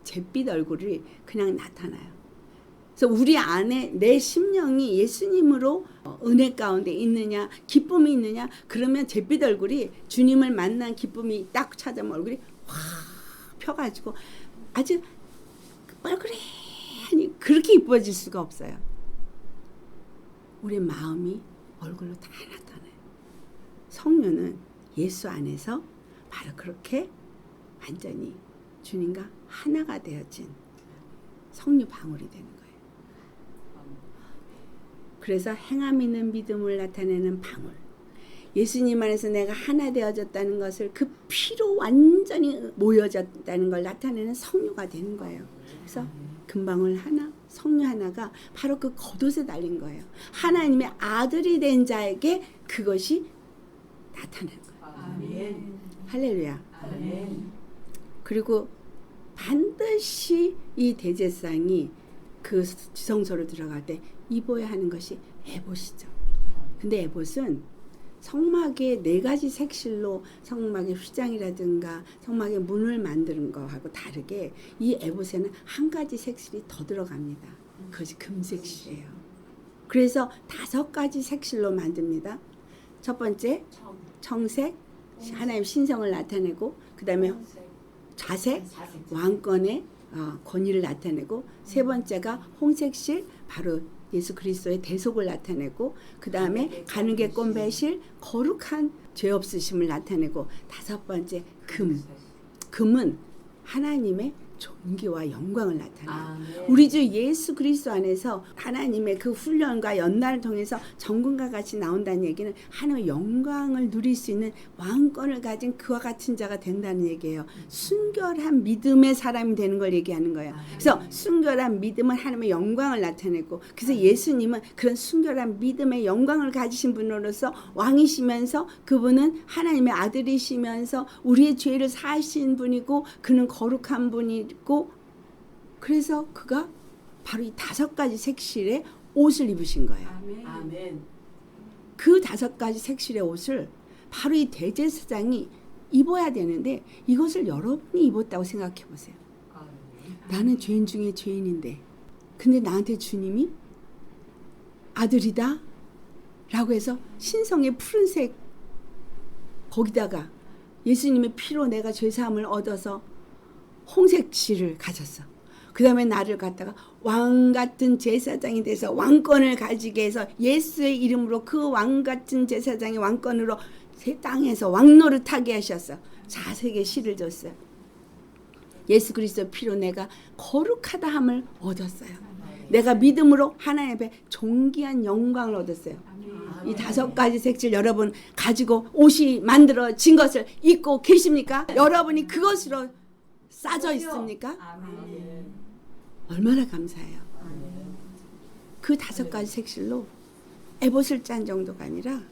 잿빛 얼굴이 그냥 나타나요. 그래서 우리 안에 내 심령이 예수님으로 은혜 가운데 있느냐 기쁨이 있느냐 그러면 잿빛 얼굴이 주님을 만난 기쁨이 딱 찾아오면 얼굴이 확 펴가지고 아주 뻘그레하니 그렇게 이뻐질 수가 없어요. 우리 마음이 얼굴로 다 나타나요. 성령은 예수 안에서 바로 그렇게 완전히 주님과 하나가 되어진 성류 방울이 되는 거예요. 그래서 행함 있는 믿음을 나타내는 방울. 예수님 안에서 내가 하나 되어졌다는 것을 그 피로 완전히 모여졌다는 걸 나타내는 성류가 되는 거예요. 그래서 금방울 하나, 성류 하나가 바로 그 겉옷에 달린 거예요. 하나님의 아들이 된 자에게 그것이 나타나는 거예요. 아멘. 할렐루야. 아멘. 그리고 반드시 이 대제사장이 그 지성소로 들어갈 때 입어야 하는 것이 에봇이죠. 근데 에봇은 성막의 4가지 색실로 성막의 휘장이라든가 성막의 문을 만드는 거하고 다르게 이 에봇에는 한 가지 색실이 더 들어갑니다. 그것이 금색실이에요. 그래서 5가지 색실로 만듭니다. 첫 번째 청색, 하나님 신성을 나타내고, 그 다음에 자색, 왕권의 권위를 나타내고, 세 번째가 홍색실, 바로 예수 그리스도의 대속을 나타내고, 그 다음에 가는게 꼰배실, 거룩한 죄 없으심을 나타내고, 5번째 금은 하나님의 존귀와 영광을 나타내요. 우리 주 예수 그리스도 안에서 하나님의 그 훈련과 연단을 통해서 정금과 같이 나온다는 얘기는 하나님의 영광을 누릴 수 있는 왕권을 가진 그와 같은 자가 된다는 얘기예요. 순결한 믿음의 사람이 되는 걸 얘기하는 거예요. 그래서 순결한 믿음은 하나님의 영광을 나타내고, 그래서 예수님은 그런 순결한 믿음의 영광을 가지신 분으로서 왕이시면서 그분은 하나님의 아들이시면서 우리의 죄를 사하신 분이고, 그는 거룩한 분이고, 그래서 그가 바로 이 5가지 색실의 옷을 입으신 거예요. 아멘. 그 5가지 색실의 옷을 바로 이 대제사장이 입어야 되는데, 이것을 여러분이 입었다고 생각해 보세요. 나는 죄인 중에 죄인인데, 근데 나한테 주님이 아들이다 라고 해서 신성의 푸른색, 거기다가 예수님의 피로 내가 죄사함을 얻어서 홍색실을 가졌어. 그 다음에 나를 갖다가 왕 같은 제사장이 돼서 왕권을 가지게 해서 예수의 이름으로 그 왕 같은 제사장의 왕권으로 새 땅에서 왕노릇하게 하셨어. 자색의 실을 줬어요. 예수 그리스도 피로 내가 거룩하다 함을 얻었어요. 내가 믿음으로 하나님 앞에 존귀한 영광을 얻었어요. 이 5가지 색칠 여러분 가지고 옷이 만들어진 것을 입고 계십니까? 여러분이 그것으로 싸져 있습니까? 얼마나 감사해요. 그 5가지 색실로 에봇을 짠 정도가 아니라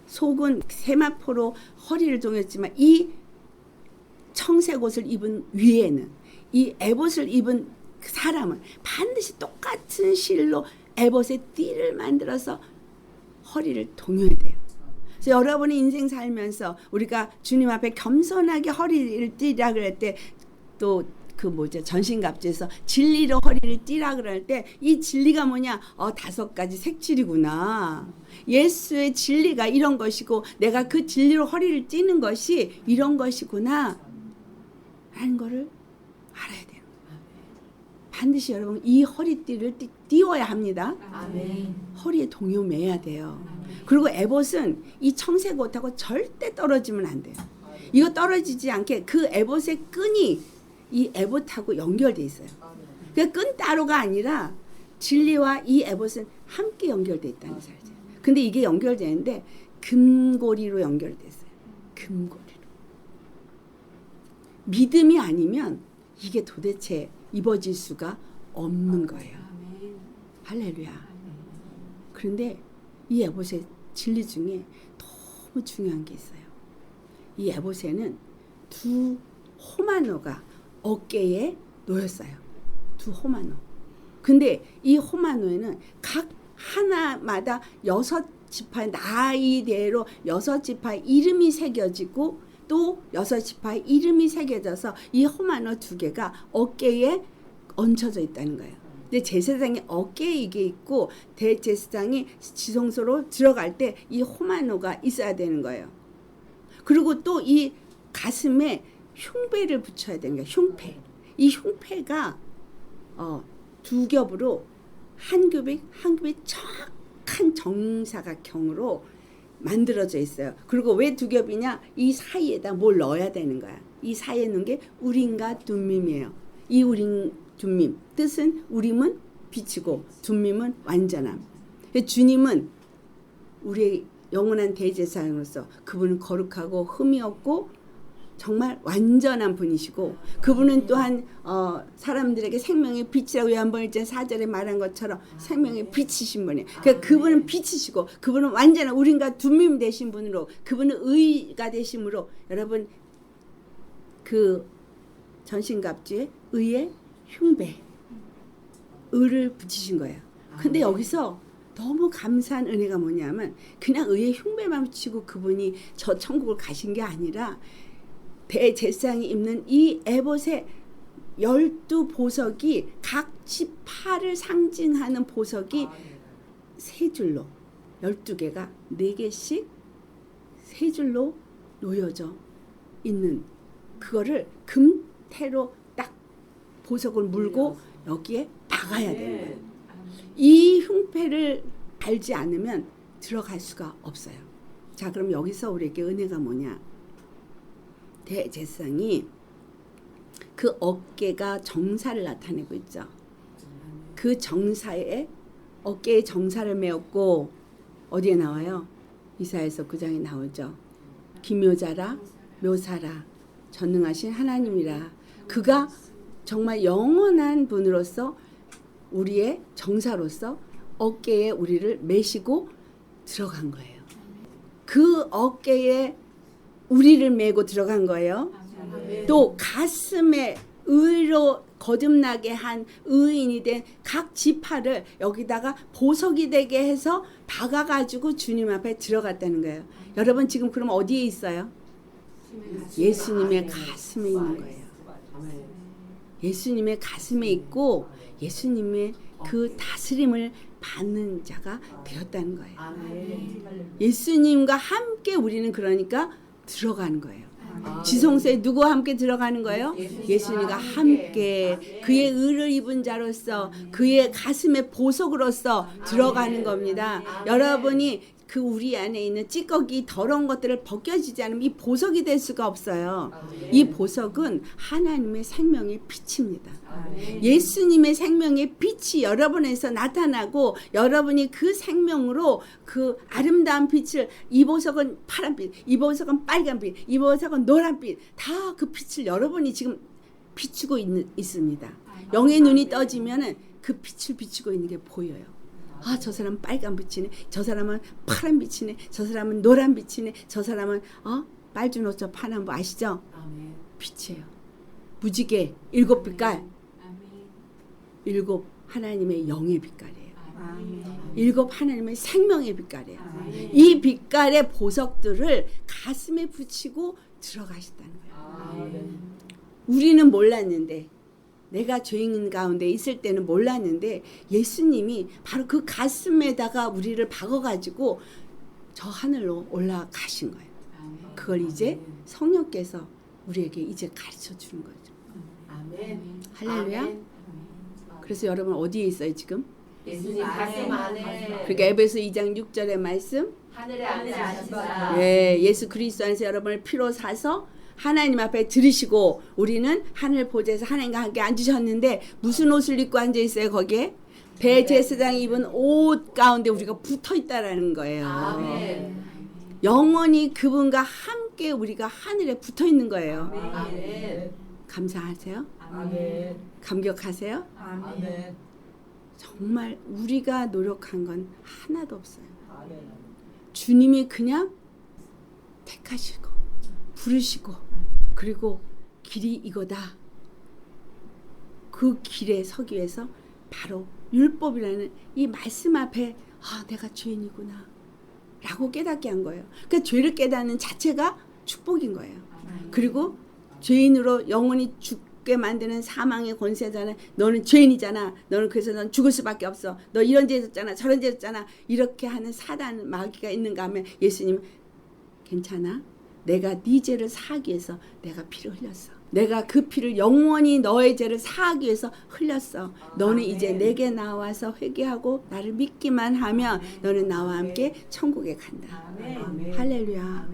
속은 세마포로 허리를 동였지만, 이 청색 옷을 입은 위에는 이 에봇을 입은 사람은 반드시 똑같은 실로 에봇의 띠를 만들어서 허리를 동여야 돼요. 그래서 여러분이 인생 살면서 우리가 주님 앞에 겸손하게 허리를 띠라 그럴 때, 또 그 뭐죠, 전신갑주에서 진리로 허리를 띠라 그럴 때, 이 진리가 뭐냐, 5가지 색칠이구나. 예수의 진리가 이런 것이고, 내가 그 진리로 허리를 띠는 것이 이런 것이구나 라는 거를 알아야 돼요. 반드시 여러분 이 허리띠를 띄워야 합니다. 허리에 동요 매야 돼요. 그리고 에봇은 이 청색 옷하고 절대 떨어지면 안 돼요. 이거 떨어지지 않게 그 에봇의 끈이 이 에봇하고 연결돼 있어요. 그 끈 따로가 아니라 진리와 이 에봇은 함께 연결돼 있다는 사실이에요. 근데 이게 연결되는데 금고리로 연결됐어요. 금고리로. 믿음이 아니면 이게 도대체 입어질 수가 없는 거예요. 할렐루야. 그런데 이 에봇의 진리 중에 너무 중요한 게 있어요. 이 에봇에는 2 호마노가 어깨에 놓였어요. 2 호마노. 근데 이 호마노에는 각 하나마다 6지파 나이대로 6지파 이름이 새겨지고, 또 6지파 이름이 새겨져서 이 호마노 2개가 어깨에 얹혀져 있다는 거예요. 근데 제사장이 어깨에 이게 있고, 대제사장이 지성소로 들어갈 때 이 호마노가 있어야 되는 거예요. 그리고 또 이 가슴에 흉배를 붙여야 되는 거예요. 흉패. 이 흉패가 2겹으로 한 겹이 정확한 정사각형으로 만들어져 있어요. 그리고 왜 2겹이냐? 이 사이에다 뭘 넣어야 되는 거야. 이 사이에 넣은 게 우림과 둠밈이에요. 이 우림 둠밈 뜻은, 우림은 빛이고 둠밈은 완전함. 주님은 우리의 영원한 대제사장으로서 그분은 거룩하고 흠이 없고 정말 완전한 분이시고 그분은 또한 사람들에게 생명의 빛이라고 요한복음 1장 4절에 말한 것처럼 생명의 빛이신 분이에요. 그러니까 그분은 빛이시고 그분은 완전한 우리가 두밈 되신 분으로 그분은 의가 되심으로 여러분 그 전신갑주에 의의 흉배 의를 붙이신 거예요. 근데 여기서 너무 감사한 은혜가 뭐냐면 그냥 의의 흉배만 붙이고 그분이 저 천국을 가신 게 아니라 대제사장이 입는 이 에봇의 12보석이 각 지파를 상징하는 보석이 세 줄로 12개가 4개씩 세 줄로 놓여져 있는 그거를 금태로 딱 보석을 물고 여기에 박아야 되는 거예요. 이 흉패를 알지 않으면 들어갈 수가 없어요. 자, 그럼 여기서 우리에게 은혜가 뭐냐? 대제사장이 그 어깨가 정사를 나타내고 있죠. 그 정사에 어깨에 정사를 메었고 어디에 나와요? 이사야서 9장에 나오죠. 기묘자라 묘사라 전능하신 하나님이라. 그가 정말 영원한 분으로서 우리의 정사로서 어깨에 우리를 메시고 들어간 거예요. 그 어깨에 우리를 메고 들어간 거예요. 또 가슴에 의로 거듭나게 한 의인이 된 각 지파를 여기다가 보석이 되게 해서 박아가지고 주님 앞에 들어갔다는 거예요. 여러분 지금 그럼 어디에 있어요? 예수님의 가슴에 있는 거예요. 예수님의 가슴에 있고 예수님의 그 다스림을 받는 자가 되었다는 거예요. 예수님과 함께 우리는 그러니까 들어가는 거예요. 지성소에 누구와 함께 들어가는 거예요? 예수님과 함께 그의 의를 입은 자로서 그의 가슴에 보석으로서 들어가는 겁니다. 여러분이 그 우리 안에 있는 찌꺼기 더러운 것들을 벗겨지지 않으면 이 보석이 될 수가 없어요. 이 보석은 하나님의 생명의 빛입니다. 예수님의 생명의 빛이 여러분에서 나타나고 여러분이 그 생명으로 그 아름다운 빛을 이 보석은 파란빛, 이 보석은 빨간빛, 이 보석은 노란빛 다 그 빛을 여러분이 지금 비추고 있습니다. 영의 눈이 떠지면은 그 빛을 비추고 있는 게 보여요. 아, 저 사람은 빨간 빛이네. 저 사람은 파란 빛이네. 저 사람은 노란 빛이네. 저 사람은 빨주노초 파남보 아시죠? 빛이에요. 무지개 7빛깔. 7 하나님의 영의 빛깔이에요. 7 하나님의 생명의 빛깔이에요. 이 빛깔의 보석들을 가슴에 붙이고 들어가셨다는 거예요. 우리는 몰랐는데 내가 죄인 가운데 있을 때는 몰랐는데 예수님이 바로 그 가슴에다가 우리를 박아가지고 저 하늘로 올라가신 거예요. 그걸 이제 성령께서 우리에게 이제 가르쳐 주는 거죠. 할렐루야. 그래서 여러분 어디에 있어요 지금? 예수님 가슴 안에. 그러니까 에베소 2장 6절의 말씀. 하늘에 앉으시다. 예, 예수 그리스도 안에서 여러분을 피로 사서 하나님 앞에 들으시고 우리는 하늘 보좌에서 하나님과 함께 앉으셨는데 무슨 옷을 입고 앉아 있어요 거기에? 대제사장이 입은 옷 가운데 우리가 붙어 있다라는 거예요. 아멘. 영원히 그분과 함께 우리가 하늘에 붙어 있는 거예요. 아멘. 감사하세요? 아멘. 감격하세요? 아멘. 정말 우리가 노력한 건 하나도 없어요. 주님이 그냥 택하시고 부르시고 그리고 길이 이거다. 그 길에 서기 위해서 바로 율법이라는 이 말씀 앞에 내가 죄인이구나 라고 깨닫게 한 거예요. 그러니까 죄를 깨닫는 자체가 축복인 거예요. 그리고 죄인으로 영원히 죽게 만드는 사망의 권세자는 너는 죄인이잖아. 너는 그래서 넌 죽을 수밖에 없어. 너 이런 죄 졌잖아. 저런 죄 졌잖아. 이렇게 하는 사단 마귀가 있는가 하면 예수님 괜찮아? 내가 네 죄를 사하기 위해서 내가 피를 흘렸어. 내가 그 피를 영원히 너의 죄를 사하기 위해서 흘렸어. 너는 이제 내게 나와서 회개하고 나를 믿기만 하면 너는 나와 함께 천국에 간다. 할렐루야.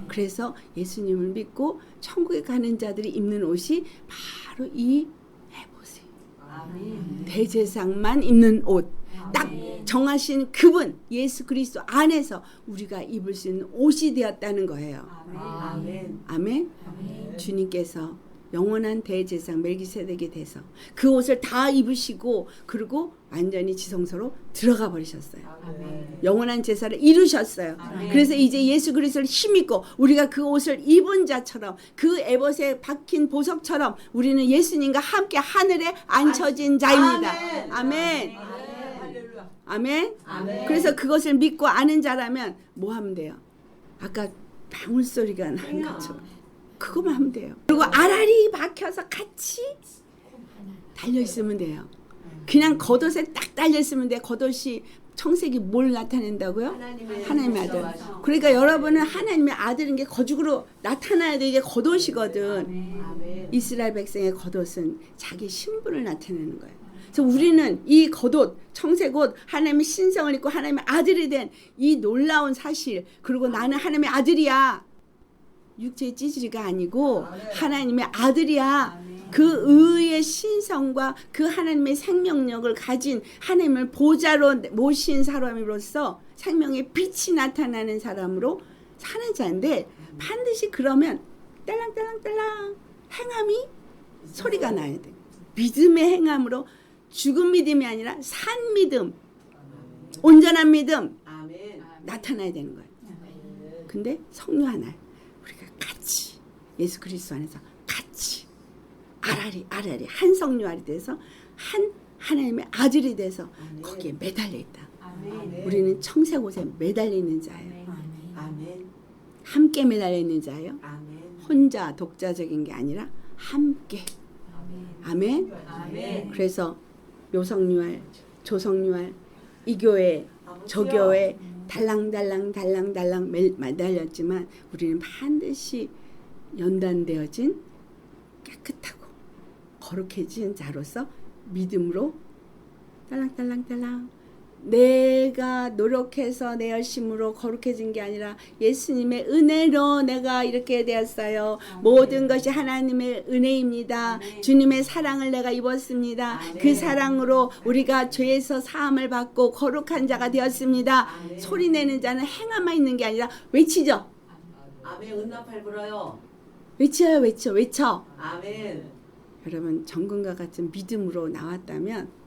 그래서 예수님을 믿고 천국에 가는 자들이 입는 옷이 바로 이 에봇이에요. 대제사장만 입는 옷. 딱 정하신 그분 예수 그리스도 안에서 우리가 입을 수 있는 옷이 되었다는 거예요. 아멘. 아멘. 주님께서 영원한 대제사장 멜기세덱이 돼서 그 옷을 다 입으시고 그리고 완전히 지성소로 들어가 버리셨어요. 아멘. 영원한 제사를 이루셨어요. 아멘. 그래서 이제 예수 그리스도를 힘입고 우리가 그 옷을 입은 자처럼 그 에봇에 박힌 보석처럼 우리는 예수님과 함께 하늘에 앉혀진 자입니다. 아멘. 아멘. 할렐루야. 아멘. 아멘. 그래서 그것을 믿고 아는 자라면 뭐 하면 돼요? 아까 방울 소리가 나는 것처럼 그거만 하면 돼요. 그리고 알알이 박혀서 같이 달려 있으면 돼요. 그냥 겉옷에 딱 달려 있으면 돼. 겉옷이 청색이 뭘 나타낸다고요? 하나님의 아들. 그러니까 여러분은 하나님의 아들인 게 거죽으로 나타나야 돼. 이게 겉옷이거든. 아멘. 이스라엘 백성의 겉옷은 자기 신분을 나타내는 거예요. 그래서 우리는 이 겉옷, 청색옷, 하나님의 신성을 입고 하나님의 아들이 된 이 놀라운 사실, 그리고 나는 하나님의 아들이야. 육체의 찌질이가 아니고 하나님의 아들이야. 그 의의 신성과 그 하나님의 생명력을 가진 하나님을 보좌로 모신 사람으로서 생명의 빛이 나타나는 사람으로 사는 자인데 반드시 그러면 딸랑딸랑딸랑 행함이 소리가 나야 돼. 믿음의 행함으로 죽은 믿음이 아니라 산 믿음, 온전한 믿음 아멘. 나타나야 되는 거예요. 근데 성령 하나 우리가 같이 예수 그리스도 안에서 같이 알알이 한 성령알이 돼서 한 하나님의 아들이 돼서 거기에 매달려 있다. 아멘. 우리는 청색 옷에 매달려 있는 자예요. 아멘. 함께 매달려 있는 자예요. 아멘. 혼자 독자적인 게 아니라 함께. 아멘. 아멘. 그래서 요성유알, 조성유알, 이 교회, 저 교회 달랑달랑 매달렸지만 우리는 반드시 연단되어진 깨끗하고 거룩해진 자로서 믿음으로 딸랑딸랑딸랑 내가 노력해서 내 열심으로 거룩해진 게 아니라 예수님의 은혜로 내가 이렇게 되었어요. 모든 것이 하나님의 은혜입니다. 주님의 사랑을 내가 입었습니다. 그 사랑으로 우리가 죄에서 사함을 받고 거룩한 자가 되었습니다. 소리내는 자는 행함만 있는 게 아니라 외치죠. 아멘. 은나팔 불어요. 외쳐요. 외쳐. 아멘. 여러분 정금과 같은 믿음으로 나왔다면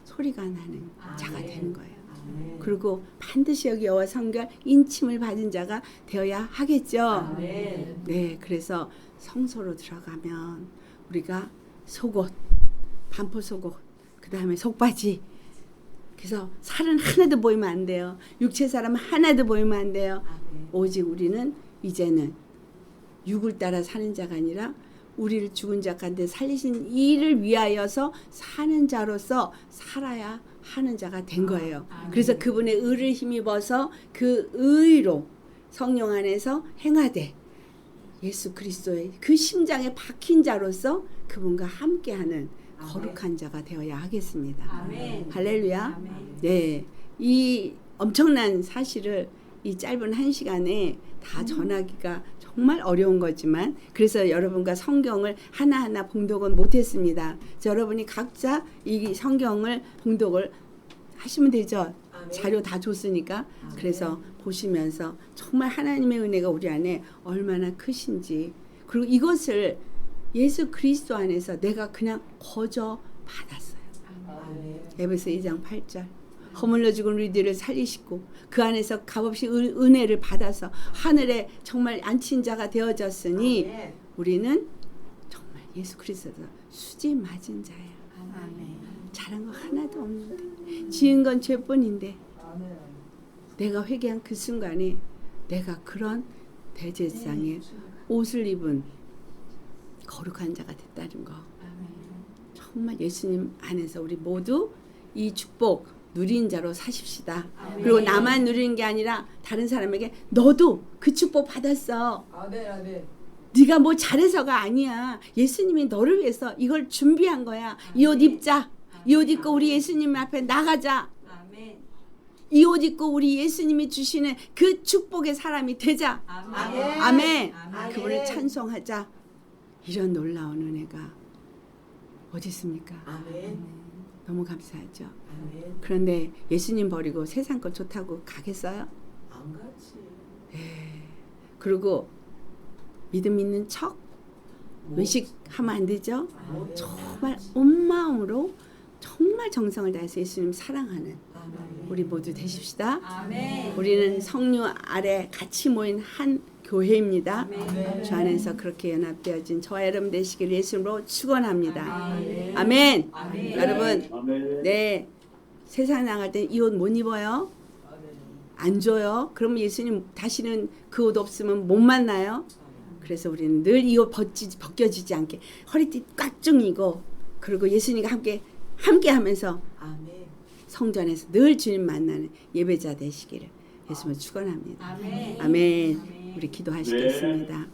소리가 나는 자가 되는 거예요. 아멘. 그리고 반드시 여기 여호와 성결 인침을 받은 자가 되어야 하겠죠. 아멘. 네, 그래서 성소로 들어가면 우리가 속옷, 반포 속옷, 그 다음에 속바지. 그래서 살은 하나도 보이면 안 돼요. 육체 사람 하나도 보이면 안 돼요. 아멘. 오직 우리는 이제는 육을 따라 사는 자가 아니라 우리를 죽은 자 가운데 살리신 이를 위하여서 사는 자로서 살아야 하는 자가 된 거예요. 그래서 그분의 의를 힘입어서 그 의로 성령 안에서 행하되 예수 그리스도의 그 심장에 박힌 자로서 그분과 함께하는 거룩한 자가 되어야 하겠습니다. 아멘. 할렐루야. 아멘. 네, 이 엄청난 사실을 이 짧은 한 시간에 다 전하기가 정말 어려운 거지만 그래서 여러분과 성경을 하나하나 봉독은 못했습니다. 여러분이 각자 이 성경을 봉독을 하시면 되죠. 아멘. 자료 다 줬으니까. 그래서 보시면서 정말 하나님의 은혜가 우리 안에 얼마나 크신지 그리고 이것을 예수 그리스도 안에서 내가 그냥 거저 받았어요. 아멘. 에베소 2장 8절 허물려 죽은 우리들을 살리시고 그 안에서 값없이 은혜를 받아서 하늘에 정말 앉힌 자가 되어졌으니 아멘. 우리는 정말 예수 그리스도로 수지 맞은 자예요. 아멘. 잘한 거 하나도 없는데 지은 건 죄뿐인데 내가 회개한 그 순간에 내가 그런 대제사장의 옷을 입은 거룩한 자가 됐다는 거 정말 예수님 안에서 우리 모두 이 축복 누린 자로 사십시다. 아멘. 그리고 나만 누리는 게 아니라 다른 사람에게 너도 그 축복 받았어. 아멘. 네가 뭐 잘해서가 아니야. 예수님이 너를 위해서 이걸 준비한 거야. 이 옷 입자. 이 옷 입고 우리 예수님 앞에 나가자. 아멘. 이 옷 입고 우리 예수님이 주시는 그 축복의 사람이 되자. 아멘. 아멘. 아멘. 그분을 찬송하자. 이런 놀라운 은혜가 어디 있습니까? 아멘. 너무 감사하죠. 아멘. 그런데 예수님 버리고 세상 것 좋다고 가겠어요? 안 같이. 그리고 믿음 있는 척 외식하면 안 되죠. 아멘. 정말 온 마음으로 정말 정성을 다해서 예수님 사랑하는 아멘. 우리 모두 되십시다. 아멘. 우리는 성류 아래 같이 모인 한 교회입니다. 아멘. 주 안에서 그렇게 연합되어진 저와 여러분 되시길 예수님으로 축원합니다. 아멘. 아멘. 아멘. 여러분, 아멘. 네, 세상 나갈 때 이 옷 못 입어요? 안 줘요? 그럼 예수님 다시는 그 옷 없으면 못 만나요? 그래서 우리는 늘 이 옷 벗겨지지 않게 허리띠 꽉 쭉 그리고 예수님과 함께 하면서 아멘. 성전에서 늘 주님 만나는 예배자 되시기를 예수님을 축원합니다. 아멘. 아멘. 우리 기도하시겠습니다.